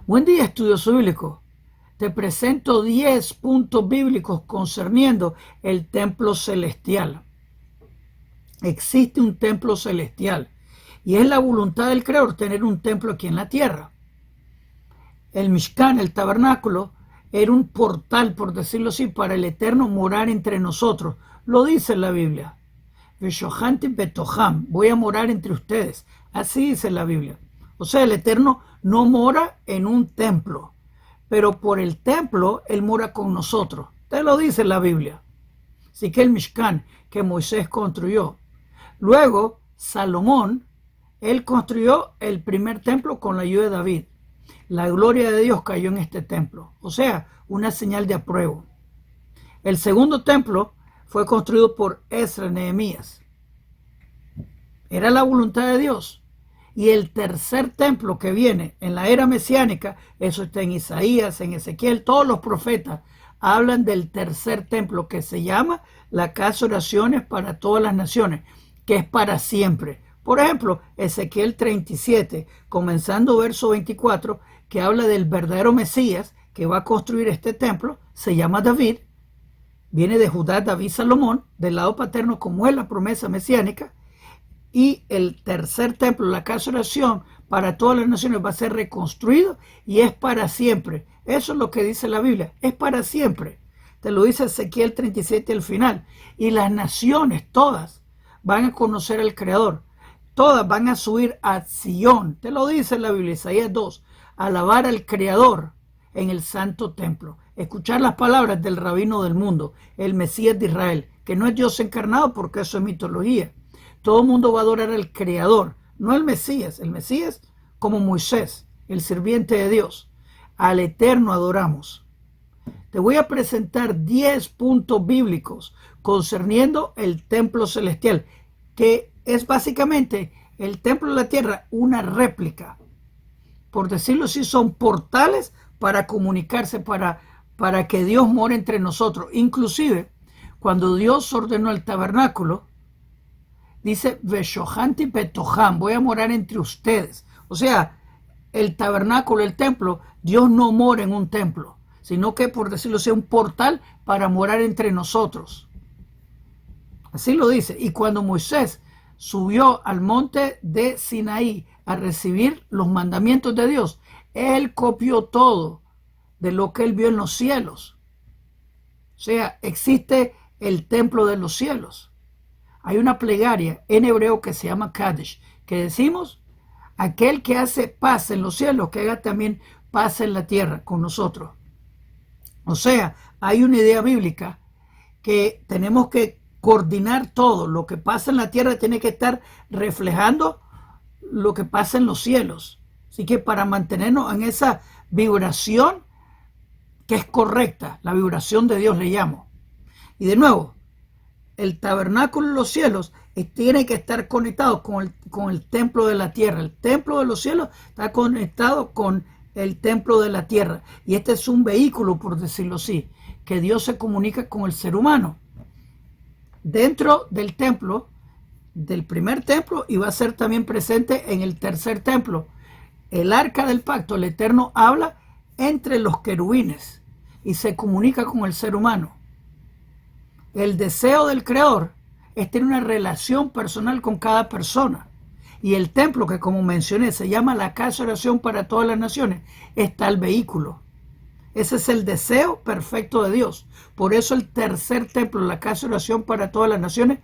Buen día, estudioso bíblico. Te presento 10 puntos bíblicos concerniendo el templo celestial. Existe un templo celestial y es la voluntad del Creador tener un templo aquí en la tierra. El Mishkan, el tabernáculo, era un portal, por decirlo así, para el Eterno morar entre nosotros. Lo dice la Biblia. Veshohanti betoham, voy a morar entre ustedes. Así dice la Biblia. O sea, el Eterno no mora en un templo, pero por el templo Él mora con nosotros. Te lo dice la Biblia. Así que el Mishkan que Moisés construyó. Luego, Salomón, él construyó el primer templo con la ayuda de David. La gloria de Dios cayó en este templo. O sea, una señal de apruebo. El segundo templo fue construido por Esdras, Nehemías. Era la voluntad de Dios. Y el tercer templo que viene en la era mesiánica, eso está en Isaías, en Ezequiel, todos los profetas hablan del tercer templo que se llama la casa de oraciones para todas las naciones, que es para siempre. Por ejemplo, Ezequiel 37, comenzando verso 24, que habla del verdadero Mesías que va a construir este templo, se llama David, viene de Judá, David, Salomón, del lado paterno, como es la promesa mesiánica. Y el tercer templo, la casa de oración para todas las naciones, va a ser reconstruido y es para siempre. Eso es lo que dice la Biblia, es para siempre. Te lo dice Ezequiel 37 al final. Y las naciones todas van a conocer al Creador. Todas van a subir a Sion. Te lo dice la Biblia, Isaías 2. Alabar al Creador en el santo templo. Escuchar las palabras del rabino del mundo, el Mesías de Israel, que no es Dios encarnado porque eso es mitología. Todo el mundo va a adorar al Creador, no al Mesías. El Mesías como Moisés, el sirviente de Dios. Al Eterno adoramos. Te voy a presentar 10 puntos bíblicos concerniendo el templo celestial, que es básicamente el templo de la tierra, una réplica. Por decirlo así, son portales para comunicarse, para que Dios more entre nosotros. Inclusive, cuando Dios ordenó el tabernáculo, dice, Veshohanti betoham, voy a morar entre ustedes. O sea, el tabernáculo, el templo, Dios no mora en un templo, sino que, por decirlo así, un portal para morar entre nosotros. Así lo dice. Y cuando Moisés subió al monte de Sinaí a recibir los mandamientos de Dios, él copió todo de lo que él vio en los cielos. O sea, existe el templo de los cielos. Hay una plegaria en hebreo que se llama Kadesh, que decimos, aquel que hace paz en los cielos, que haga también paz en la tierra con nosotros. O sea, hay una idea bíblica que tenemos que coordinar todo. Lo que pasa en la tierra tiene que estar reflejando lo que pasa en los cielos. Así que para mantenernos en esa vibración que es correcta, la vibración de Dios le llamo. Y de nuevo, el tabernáculo de los cielos tiene que estar conectado con el templo de la tierra. El templo de los cielos está conectado con el templo de la tierra. Y este es un vehículo, por decirlo así, que Dios se comunica con el ser humano. Dentro del templo, del primer templo, y va a ser también presente en el tercer templo. El arca del pacto, el Eterno habla entre los querubines y se comunica con el ser humano. El deseo del Creador es tener una relación personal con cada persona. Y el templo, que como mencioné, se llama la casa de oración para todas las naciones, está el vehículo. Ese es el deseo perfecto de Dios. Por eso el tercer templo, la casa de oración para todas las naciones,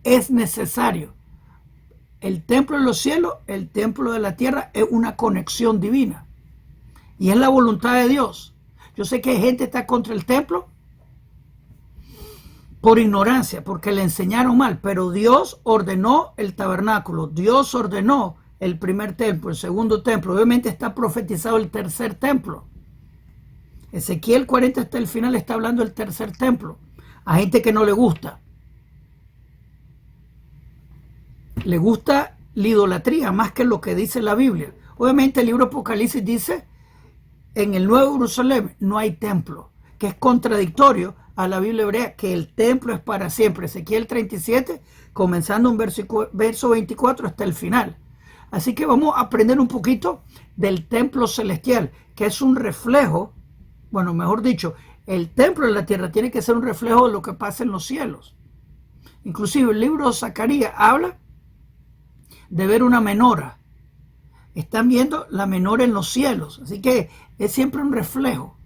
es necesario. El templo de los cielos, el templo de la tierra, es una conexión divina. Y es la voluntad de Dios. Yo sé que hay gente que está contra el templo por ignorancia, porque le enseñaron mal, pero Dios ordenó el tabernáculo, Dios ordenó el primer templo, el segundo templo, obviamente está profetizado el tercer templo. Ezequiel 40 hasta el final está hablando del tercer templo. A gente que no le gusta la idolatría más que lo que dice la Biblia. Obviamente el libro Apocalipsis dice, en el Nuevo Jerusalén no hay templo, que es contradictorio a la Biblia hebrea, que el templo es para siempre. Ezequiel 37, comenzando un verso 24 hasta el final. Así que vamos a aprender un poquito del templo celestial, que es un reflejo, bueno, mejor dicho, el templo de la tierra tiene que ser un reflejo de lo que pasa en los cielos. Inclusive el libro de Zacarías habla de ver una menora. Están viendo la menora en los cielos, así que es siempre un reflejo.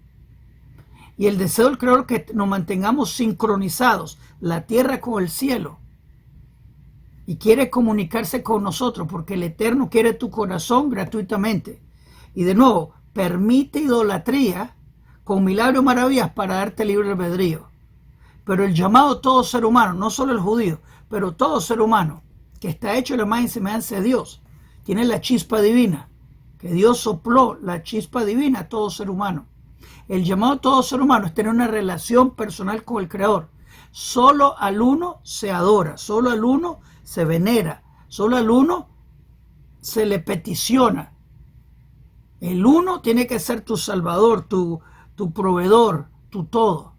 Y el deseo del Creador es que nos mantengamos sincronizados, la tierra con el cielo. Y quiere comunicarse con nosotros porque el Eterno quiere tu corazón gratuitamente. Y de nuevo, permite idolatría con milagros y maravillas para darte libre albedrío. Pero el llamado a todo ser humano, no solo el judío, pero todo ser humano que está hecho de la imagen y semejanza de Dios, tiene la chispa divina, que Dios sopló la chispa divina a todo ser humano. El llamado a todo ser humano es tener una relación personal con el Creador. Solo al uno se adora, solo al uno se venera, solo al uno se le peticiona. El uno tiene que ser tu salvador, tu proveedor, tu todo.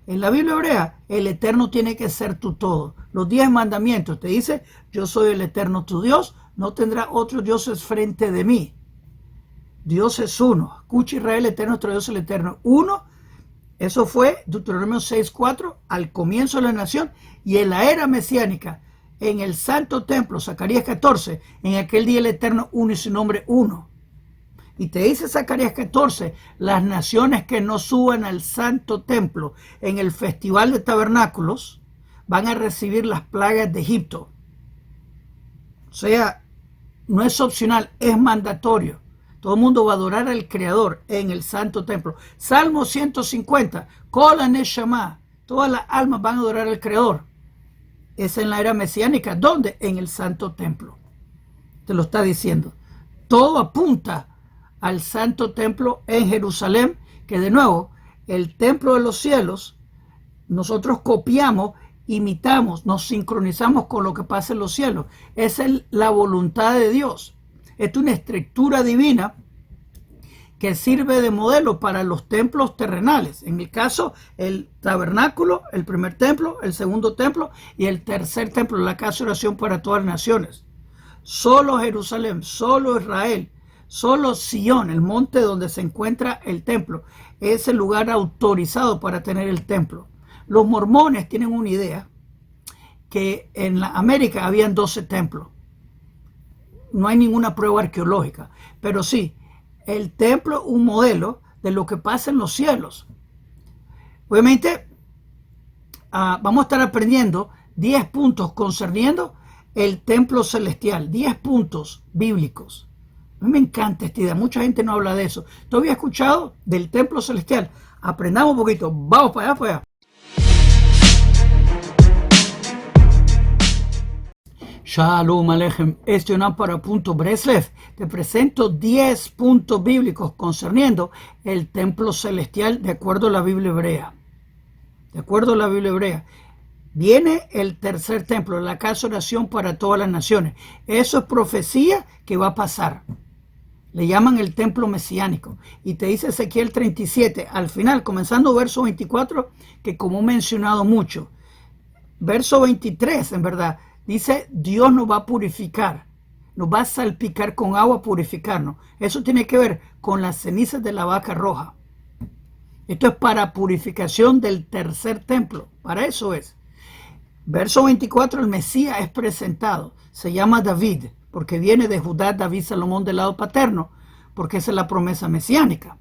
En la Biblia hebrea, el Eterno tiene que ser tu todo. Los 10 mandamientos te dice, yo soy el Eterno tu Dios, no tendrá otros dioses frente de mí. Dios es uno. Escucha Israel, el Eterno, nuestro Dios el Eterno. Uno, eso fue Deuteronomio 6:4, al comienzo de la nación, y en la era mesiánica, en el santo templo, Zacarías 14, en aquel día el Eterno uno y su nombre uno. Y te dice Zacarías 14, las naciones que no suban al santo templo en el festival de tabernáculos van a recibir las plagas de Egipto. O sea, no es opcional, es mandatorio. Todo el mundo va a adorar al Creador en el santo templo. Salmo 150, Kol Neshama, todas las almas van a adorar al Creador. Es en la era mesiánica. ¿Dónde? En el santo templo. Te lo está diciendo. Todo apunta al santo templo en Jerusalén, que de nuevo, el templo de los cielos, nosotros copiamos, imitamos, nos sincronizamos con lo que pasa en los cielos. Esa es la voluntad de Dios. Es una estructura divina que sirve de modelo para los templos terrenales. En el caso, el tabernáculo, el primer templo, el segundo templo y el tercer templo, la casa de oración para todas las naciones. Solo Jerusalén, solo Israel, solo Sion, el monte donde se encuentra el templo, es el lugar autorizado para tener el templo. Los mormones tienen una idea que en la América habían 12 templos. No hay ninguna prueba arqueológica, pero sí, el templo es un modelo de lo que pasa en los cielos. Obviamente, vamos a estar aprendiendo 10 puntos concerniendo el templo celestial, 10 puntos bíblicos. A mí me encanta esta idea, mucha gente no habla de eso. ¿Tú habías escuchado del templo celestial? Aprendamos un poquito, vamos para allá, para allá. Shalom Aleichem, este es para Punto Breslev. Te presento 10 puntos bíblicos concerniendo el templo celestial de acuerdo a la Biblia hebrea. De acuerdo a la Biblia hebrea. Viene el tercer templo, la casa de oración para todas las naciones. Eso es profecía que va a pasar. Le llaman el templo mesiánico. Y te dice Ezequiel 37, al final, comenzando verso 24, que como he mencionado mucho. Verso 23, en verdad. Dice, Dios nos va a purificar, nos va a salpicar con agua, purificarnos. Eso tiene que ver con las cenizas de la vaca roja. Esto es para purificación del tercer templo, para eso es. Verso 24, el Mesías es presentado, se llama David, porque viene de Judá, David, Salomón del lado paterno, porque esa es la promesa mesiánica.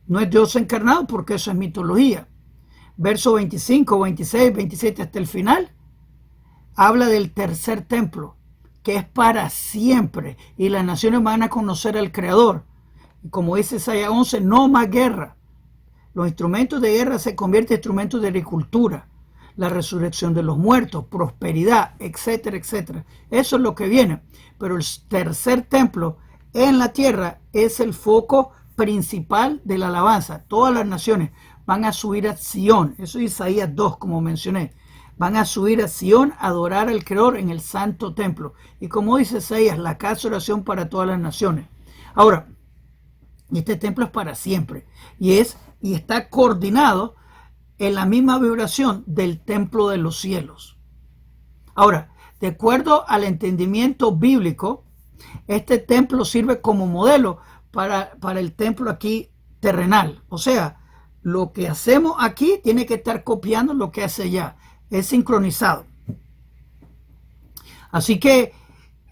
No es Dios encarnado, porque eso es mitología. Verso 25, 26, 27 hasta el final, habla del tercer templo, que es para siempre, y las naciones van a conocer al Creador. Y como dice Isaías 11, no más guerra. Los instrumentos de guerra se convierten en instrumentos de agricultura, la resurrección de los muertos, prosperidad, etcétera, etcétera. Eso es lo que viene. Pero el tercer templo en la tierra es el foco principal de la alabanza. Todas las naciones van a subir a Sion. Eso es Isaías 2, como mencioné. Van a subir a Sion a adorar al Creador en el santo templo. Y como dice Isaías, la casa de oración para todas las naciones. Ahora, este templo es para siempre. Y está coordinado en la misma vibración del templo de los cielos. Ahora, De acuerdo al entendimiento bíblico, este templo sirve como modelo para el templo aquí terrenal. O sea, lo que hacemos aquí tiene que estar copiando lo que hace allá. Es sincronizado. Así que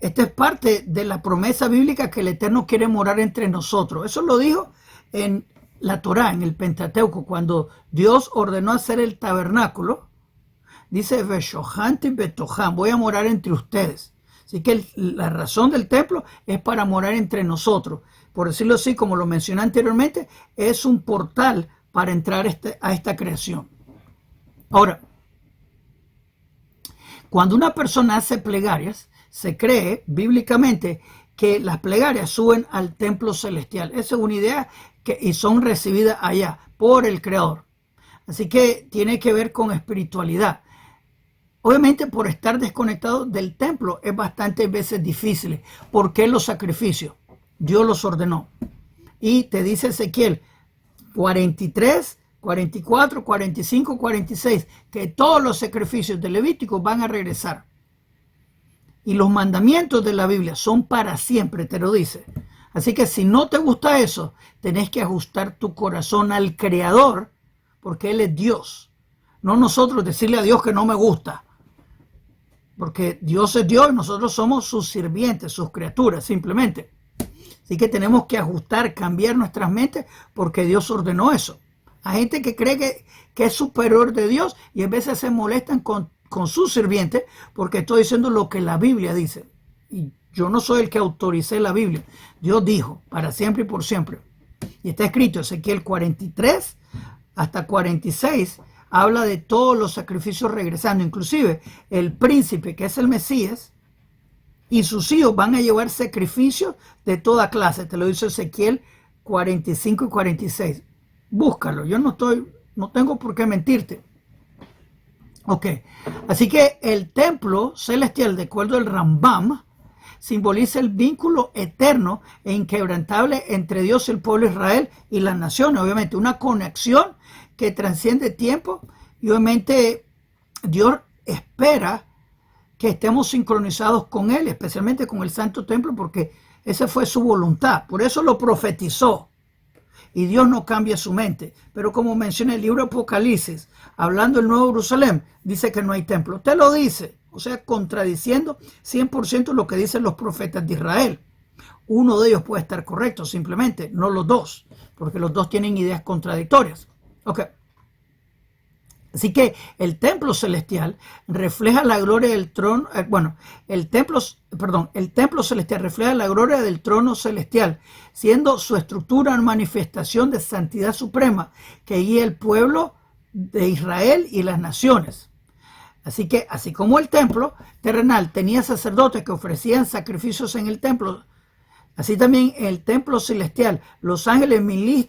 esta es parte de la promesa bíblica que el Eterno quiere morar entre nosotros. Eso lo dijo en la Torá, en el Pentateuco, cuando Dios ordenó hacer el tabernáculo. Dice, Veshohanti Betohan, voy a morar entre ustedes. Así que la razón del templo es para morar entre nosotros. Por decirlo así, como lo mencioné anteriormente, es un portal para entrar a esta creación. Ahora, cuando una persona hace plegarias, se cree bíblicamente que las plegarias suben al templo celestial. Esa es una idea y son recibidas allá por el Creador. Así que tiene que ver con espiritualidad. Obviamente, por estar desconectado del templo es bastantes veces difícil. ¿Por qué los sacrificios? Dios los ordenó. Y te dice Ezequiel 43, 44, 45, 46, que todos los sacrificios de Levítico van a regresar. Y los mandamientos de la Biblia son para siempre, te lo dice. Así que si no te gusta eso, tenés que ajustar tu corazón al Creador, porque Él es Dios. No nosotros decirle a Dios que no me gusta. Porque Dios es Dios y nosotros somos sus sirvientes, sus criaturas, simplemente. Así que tenemos que ajustar, cambiar nuestras mentes, porque Dios ordenó eso. Hay gente que cree que es superior de Dios y a veces se molestan con sus sirvientes porque estoy diciendo lo que la Biblia dice. Y yo no soy el que autoricé la Biblia. Dios dijo, para siempre y por siempre. Y está escrito, Ezequiel 43 hasta 46, habla de todos los sacrificios regresando. Inclusive el príncipe, que es el Mesías, y sus hijos van a llevar sacrificios de toda clase. Te lo dice Ezequiel 45 y 46. Búscalo, yo no tengo por qué mentirte. Ok, así que el templo celestial, de acuerdo al Rambam, simboliza el vínculo eterno e inquebrantable entre Dios y el pueblo de Israel y las naciones. Obviamente una conexión que trasciende tiempo y obviamente Dios espera que estemos sincronizados con Él, especialmente con el Santo Templo, porque esa fue su voluntad. Por eso lo profetizó. Y Dios no cambia su mente. Pero como menciona el libro Apocalipsis, hablando del Nuevo Jerusalén, dice que no hay templo. Te lo dice. O sea, contradiciendo 100% lo que dicen los profetas de Israel. Uno de ellos puede estar correcto, simplemente, no los dos, porque los dos tienen ideas contradictorias. Ok. Así que el templo celestial refleja la gloria del trono, el templo celestial refleja la gloria del trono celestial, siendo su estructura una manifestación de santidad suprema que guía el pueblo de Israel y las naciones. Así que, así como el templo terrenal tenía sacerdotes que ofrecían sacrificios en el templo, así también en el templo celestial, los ángeles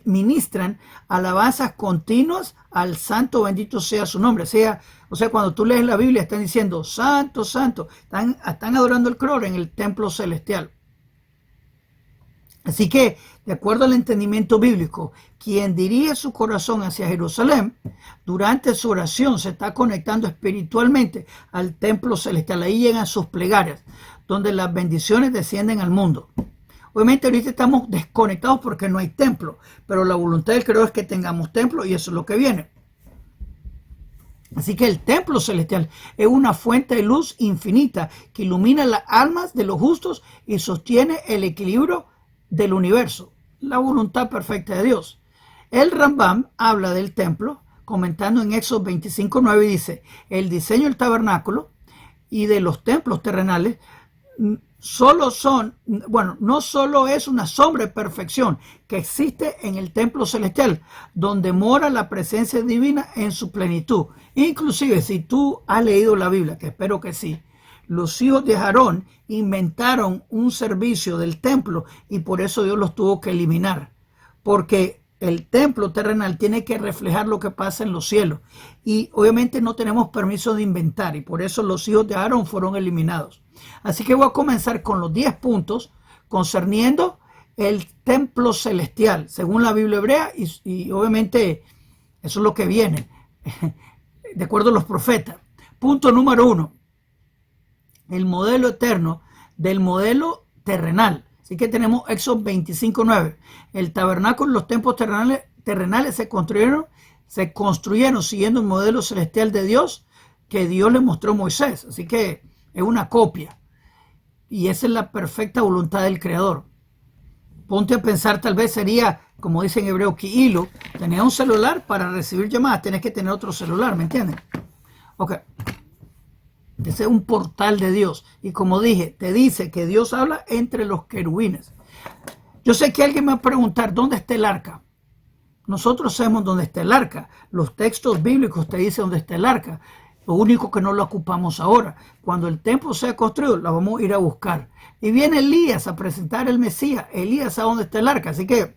ministran alabanzas continuas al santo, bendito sea su nombre. O sea, cuando tú lees la Biblia, están diciendo, santo, santo, están adorando el Creador en el templo celestial. Así que, de acuerdo al entendimiento bíblico, quien dirige su corazón hacia Jerusalén, durante su oración se está conectando espiritualmente al templo celestial. Ahí llegan sus plegarias, donde las bendiciones descienden al mundo. Obviamente ahorita estamos desconectados porque no hay templo, pero la voluntad del Creador es que tengamos templo y eso es lo que viene. Así que el templo celestial es una fuente de luz infinita que ilumina las almas de los justos y sostiene el equilibrio del universo, la voluntad perfecta de Dios. El Rambam habla del templo, comentando en Éxodo 25:9, y dice, el diseño del tabernáculo y de los templos terrenales no solo es una sombra de perfección que existe en el templo celestial, donde mora la presencia divina en su plenitud. Inclusive, si tú has leído la Biblia, que espero que sí, los hijos de Aarón inventaron un servicio del templo y por eso Dios los tuvo que eliminar, porque el templo terrenal tiene que reflejar lo que pasa en los cielos y obviamente no tenemos permiso de inventar y por eso los hijos de Aarón fueron eliminados. Así que voy a comenzar con los 10 puntos concerniendo el templo celestial, según la Biblia hebrea, y obviamente eso es lo que viene, de acuerdo a los profetas. Punto número 1. el modelo eterno del modelo terrenal. Así que tenemos Éxodo 25:9. El tabernáculo y los templos terrenales se construyeron siguiendo el modelo celestial de Dios que Dios le mostró a Moisés. Así que es una copia. Y esa es la perfecta voluntad del Creador. Ponte a pensar, tal vez sería, como dice en hebreo, ki'ilu, tener un celular para recibir llamadas, tenés que tener otro celular, ¿me entienden? Ok. Ese es un portal de Dios. Y como dije, te dice que Dios habla entre los querubines. Yo sé que alguien me va a preguntar, ¿dónde está el arca? Nosotros sabemos dónde está el arca. Los textos bíblicos te dicen dónde está el arca. Lo único que no lo ocupamos ahora. Cuando el templo sea construido, la vamos a ir a buscar. Y viene Elías a presentar el Mesías. Elías sabe dónde está el arca. Así que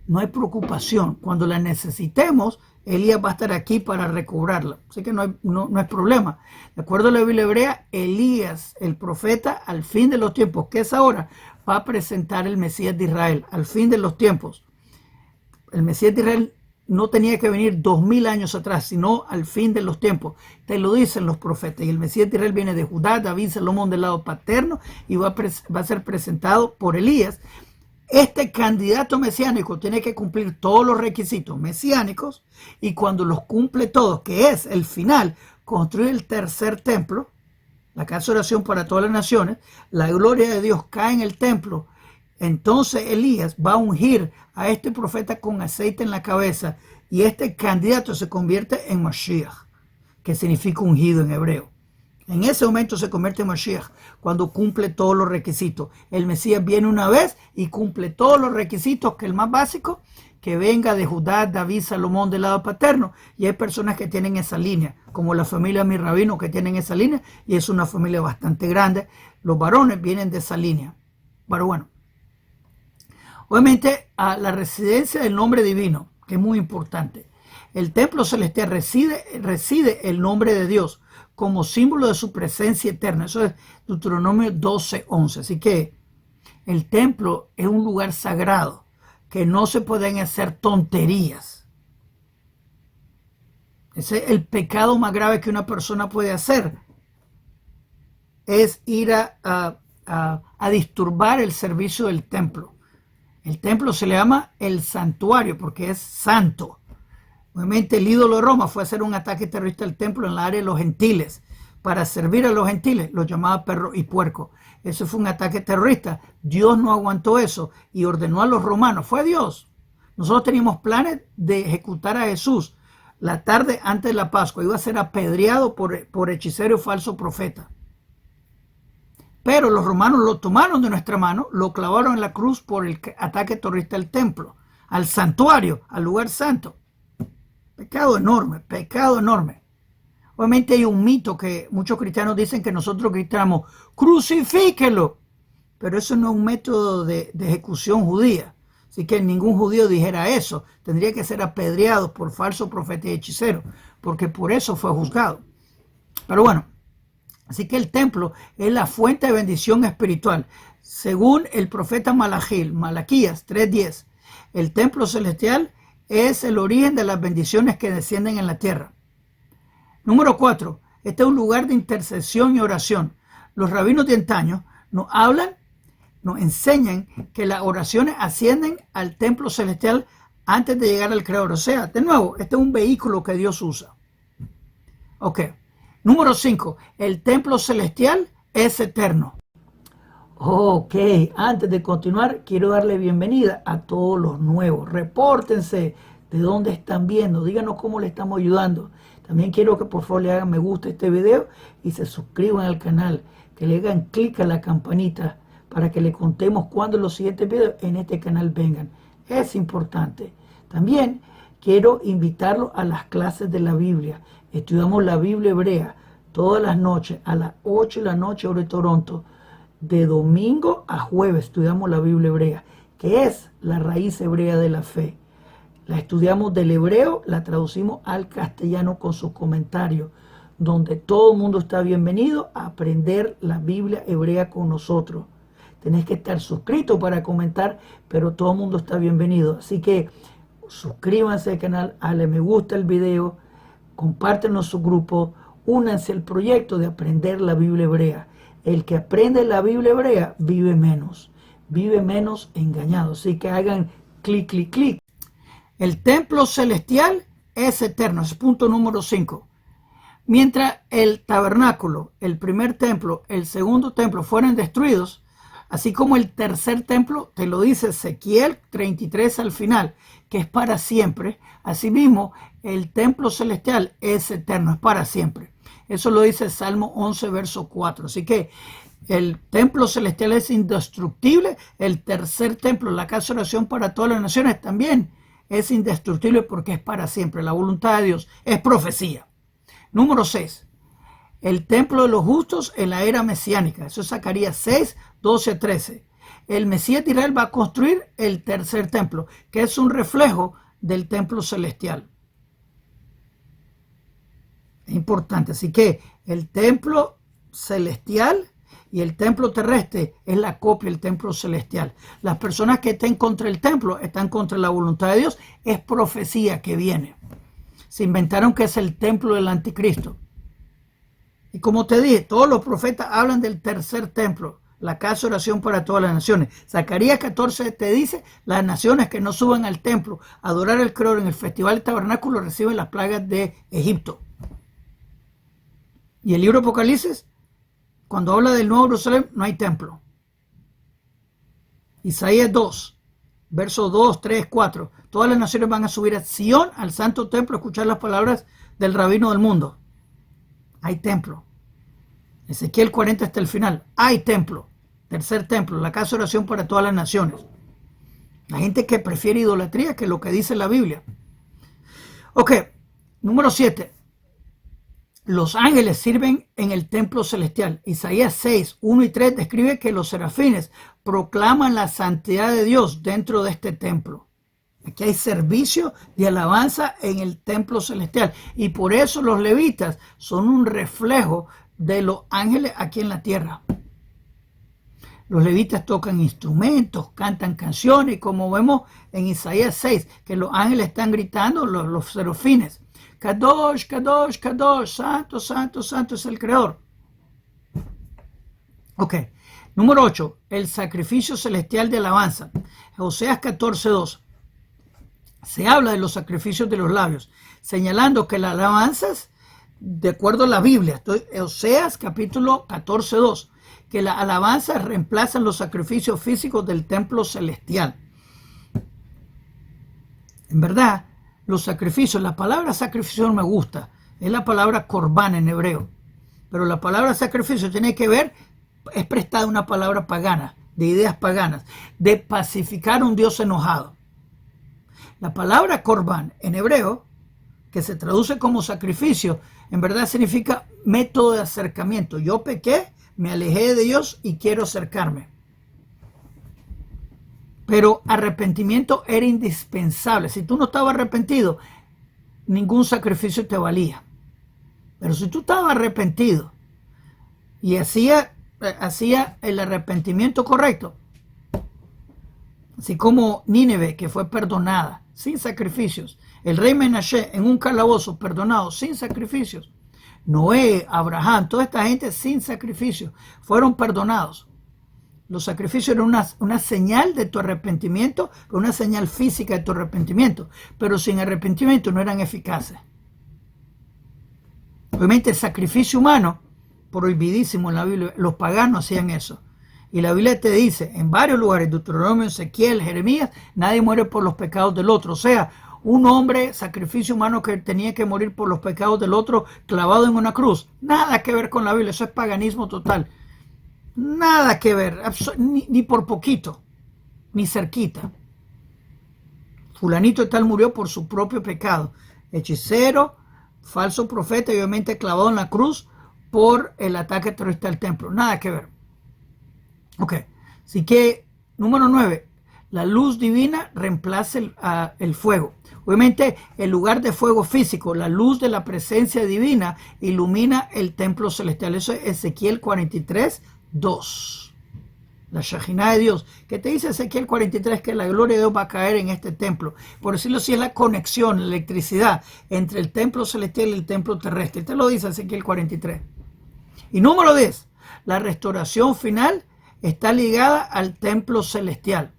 no hay preocupación. Cuando la necesitemos, Elías va a estar aquí para recobrarla. Así que no hay problema. De acuerdo a la Biblia hebrea, Elías, el profeta, al fin de los tiempos, que es ahora, va a presentar el Mesías de Israel. Al fin de los tiempos. El Mesías de Israel no tenía que venir 2000 años atrás, sino al fin de los tiempos. Te lo dicen los profetas. Y el Mesías de Israel viene de Judá, David, Salomón del lado paterno, y va a ser presentado por Elías. Este candidato mesiánico tiene que cumplir todos los requisitos mesiánicos, y cuando los cumple todos, que es el final, construir el tercer templo, la casa de oración para todas las naciones, la gloria de Dios cae en el templo. Entonces Elías va a ungir a este profeta con aceite en la cabeza, y este candidato se convierte en Mashiach, que significa ungido en hebreo. En ese momento se convierte en Mashiach, cuando cumple todos los requisitos. El Mesías viene una vez y cumple todos los requisitos, que el más básico, que venga de Judá, David, Salomón del lado paterno. Y hay personas que tienen esa línea, como la familia de mi rabino, que tienen esa línea, y es una familia bastante grande. Los varones vienen de esa línea. Pero bueno, obviamente a la residencia del nombre divino, que es muy importante. El templo celestial reside el nombre de Dios como símbolo de su presencia eterna. Eso es Deuteronomio 12:11. Así que el templo es un lugar sagrado que no se pueden hacer tonterías. Ese es el pecado más grave que una persona puede hacer, es ir a disturbar el servicio del templo. El templo se le llama el santuario porque es santo. Obviamente el ídolo de Roma fue a hacer un ataque terrorista al templo en la área de los gentiles. Para servir a los gentiles, los llamaba perro y puerco. Eso fue un ataque terrorista. Dios no aguantó eso y ordenó a los romanos. Fue Dios. Nosotros teníamos planes de ejecutar a Jesús la tarde antes de la Pascua. Iba a ser apedreado por hechicero y falso profeta. Pero los romanos lo tomaron de nuestra mano, lo clavaron en la cruz por el ataque terrorista al templo, al santuario, al lugar santo. Pecado enorme, pecado enorme. Obviamente hay un mito que muchos cristianos dicen que nosotros gritamos, crucifíquelo. Pero eso no es un método de ejecución judía. Así que ningún judío dijera eso. Tendría que ser apedreado por falso profeta y hechicero, porque por eso fue juzgado. Pero bueno, así que el templo es la fuente de bendición espiritual. Según el profeta Malaquías 3:10, el templo celestial es el origen de las bendiciones que descienden en la tierra. Número 4. Este es un lugar de intercesión y oración. Los rabinos de antaño nos enseñan que las oraciones ascienden al templo celestial antes de llegar al Creador. O sea, de nuevo, este es un vehículo que Dios usa. Ok. Número 5. El templo celestial es eterno. Ok, antes de continuar, quiero darle bienvenida a todos los nuevos. Repórtense de dónde están viendo, díganos cómo le estamos ayudando. También quiero que por favor le hagan me gusta a este video y se suscriban al canal, que le hagan clic a la campanita para que le contemos cuando los siguientes videos en este canal vengan. Es importante. También quiero invitarlos a las clases de la Biblia. Estudiamos la Biblia hebrea todas las noches a las 8 de la noche hora de Toronto. De domingo a jueves estudiamos la Biblia hebrea, que es la raíz hebrea de la fe. La estudiamos del hebreo, la traducimos al castellano con sus comentarios, donde todo el mundo está bienvenido a aprender la Biblia hebrea con nosotros. Tenés que estar suscrito para comentar, pero todo el mundo está bienvenido. Así que suscríbanse al canal, dale me gusta el video, compártenos su grupo. únanse al proyecto de aprender la Biblia hebrea. El que aprende la Biblia hebrea vive menos engañado. Así que hagan clic, clic, clic. El templo celestial es eterno, es punto número 5. Mientras el tabernáculo, el primer templo, el segundo templo fueron destruidos, así como el tercer templo, te lo dice Ezequiel 33 al final, que es para siempre. Asimismo, el templo celestial es eterno, es para siempre. Eso lo dice Salmo 11, verso 4. Así que el templo celestial es indestructible. El tercer templo, la casa de oración para todas las naciones, también es indestructible porque es para siempre. La voluntad de Dios es profecía. Número 6. El templo de los justos en la era mesiánica. Eso es Zacarías 6, 12 a 13. El Mesías de Israel va a construir el tercer templo, que es un reflejo del templo celestial. Es importante. Así que el templo celestial y el templo terrestre es la copia del templo celestial. Las personas que estén contra el templo están contra la voluntad de Dios. Es profecía que viene. Se inventaron que es el templo del anticristo. Y como te dije, todos los profetas hablan del tercer templo, la casa de oración para todas las naciones. Zacarías 14 te dice, las naciones que no suban al templo a adorar al Creador en el festival del tabernáculo reciben las plagas de Egipto. Y el libro de Apocalipsis, cuando habla del Nuevo Jerusalén, no hay templo. Isaías 2, versos 2, 3, 4. Todas las naciones van a subir a Sion, al santo templo, a escuchar las palabras del rabino del mundo. Hay templo. Ezequiel 40 hasta el final. Hay templo. Tercer templo, la casa de oración para todas las naciones. La gente que prefiere idolatría que lo que dice la Biblia. Ok, número 7. Los ángeles sirven en el templo celestial. Isaías 6, 1 y 3 describe que los serafines proclaman la santidad de Dios dentro de este templo. Aquí hay servicio de alabanza en el templo celestial. Y por eso los levitas son un reflejo de los ángeles aquí en la tierra. Los levitas tocan instrumentos, cantan canciones, y como vemos en Isaías 6, que los ángeles están gritando, los serafines. Kadosh, Kadosh, Kadosh, santo, santo, santo es el Creador. Ok, número 8, el sacrificio celestial de alabanza. Oseas 14, 2. Se habla de los sacrificios de los labios, señalando que las alabanzas, de acuerdo a la Biblia, Oseas capítulo 14, 2, que las alabanzas reemplazan los sacrificios físicos del templo celestial. En verdad, los sacrificios, la palabra sacrificio no me gusta, es la palabra corbán en hebreo, pero la palabra sacrificio tiene que ver, es prestada una palabra pagana, de ideas paganas, de pacificar a un Dios enojado. La palabra corbán en hebreo, que se traduce como sacrificio, en verdad significa método de acercamiento. Yo pequé, me alejé de Dios y quiero acercarme. Pero arrepentimiento era indispensable. Si tú no estabas arrepentido, ningún sacrificio te valía. Pero si tú estabas arrepentido y hacía el arrepentimiento correcto, así como Nínive, que fue perdonada sin sacrificios, el rey Menashe en un calabozo perdonado sin sacrificios, Noé, Abraham, toda esta gente sin sacrificios fueron perdonados. Los sacrificios eran una señal de tu arrepentimiento, una señal física de tu arrepentimiento, pero sin arrepentimiento no eran eficaces. Obviamente el sacrificio humano, prohibidísimo en la Biblia, los paganos hacían eso. Y la Biblia te dice en varios lugares, Deuteronomio, Ezequiel, Jeremías, nadie muere por los pecados del otro. O sea, un hombre, sacrificio humano que tenía que morir por los pecados del otro clavado en una cruz. Nada que ver con la Biblia, eso es paganismo total. Nada que ver, ni por poquito, ni cerquita. Fulanito tal murió por su propio pecado. Hechicero, falso profeta y obviamente clavado en la cruz por el ataque terrorista al templo. Nada que ver. Ok, así que, número 9, la luz divina reemplaza el fuego. Obviamente, el lugar de fuego físico, la luz de la presencia divina ilumina el templo celestial. Eso es Ezequiel 43, 2. la Shejinah de Dios, que te dice Ezequiel 43 que la gloria de Dios va a caer en este templo. Por decirlo así, es la conexión, la electricidad entre el templo celestial y el templo terrestre. Te lo dice Ezequiel 43. Y número 10, la restauración final está ligada al templo celestial.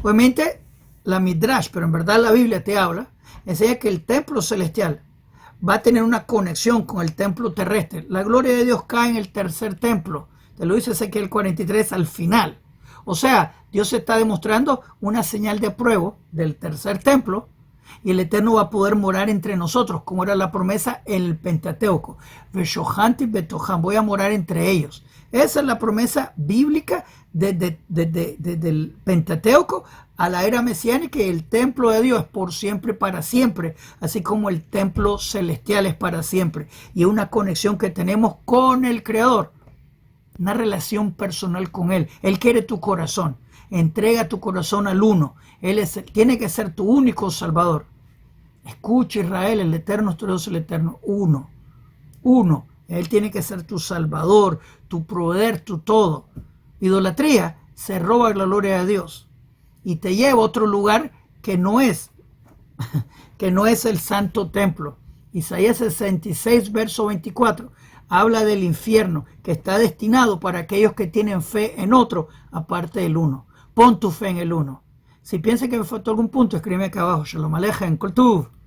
Obviamente la Midrash, pero en verdad la Biblia te habla, enseña que el templo celestial va a tener una conexión con el templo terrestre. La gloria de Dios cae en el tercer templo. Te lo dice Ezequiel 43 al final. O sea, Dios está demostrando una señal de prueba del tercer templo y el Eterno va a poder morar entre nosotros, como era la promesa en el Pentateuco. Veshohanti betohan, voy a morar entre ellos. Esa es la promesa bíblica del Pentateuco a la era mesiánica, y el templo de Dios es por siempre y para siempre, así como el templo celestial es para siempre. Y es una conexión que tenemos con el Creador, una relación personal con Él. Él quiere tu corazón. Entrega tu corazón al uno. Él tiene que ser tu único Salvador. Escucha, Israel, el Eterno, nuestro Dios, el Eterno, uno. Uno. Él tiene que ser tu Salvador, tu proveer, tu todo. Idolatría se roba la gloria de Dios y te lleva a otro lugar que no es el santo templo. Isaías 66, verso 24, habla del infierno que está destinado para aquellos que tienen fe en otro, aparte del uno. Pon tu fe en el uno. Si piensas que me faltó algún punto, escríbeme acá abajo. Shalom Aleichem, Kol Tuv.